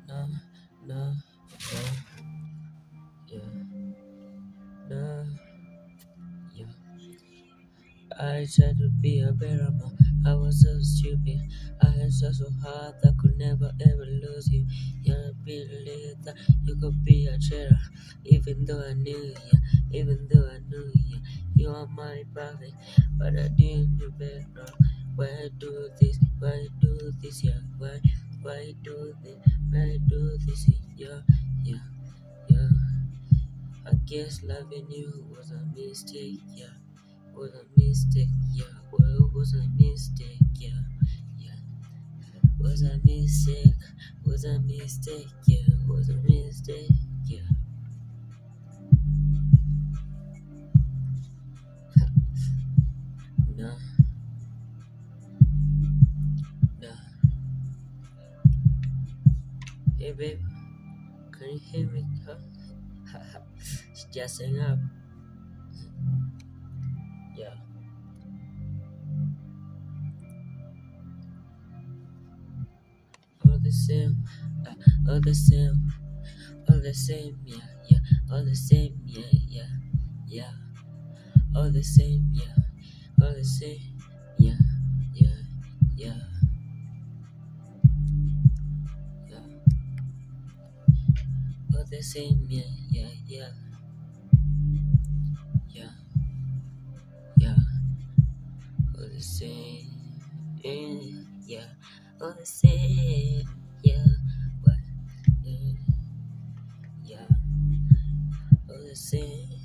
No, no, no, yeah, no, yeah. I tried to be a better man. I was so stupid. I had such a heart that could never ever lose you. You believe that you could be a traitor, even though I knew you, even though I knew you. You are my perfect, but I didn't do better. Why do this? Why do this? Yeah, why do this? Why do this? Yeah, yeah, yeah. I guess loving you was a mistake. Yeah. Was a mistake, yeah. Well, was a mistake, yeah, yeah. Was a mistake, was a mistake, yeah. Was a mistake, yeah. No, no. Hey, babe, can you hear me? Huh? She just hang up. Yeah. All the same, all the same, all the same, yeah, yeah. All the same, yeah, yeah, yeah. All the same, yeah, all the same, yeah, yeah, yeah, yeah. All the same, yeah, yeah, yeah, yeah, yeah. All the same, yeah. All the same, yeah. What? Yeah, yeah. All the same.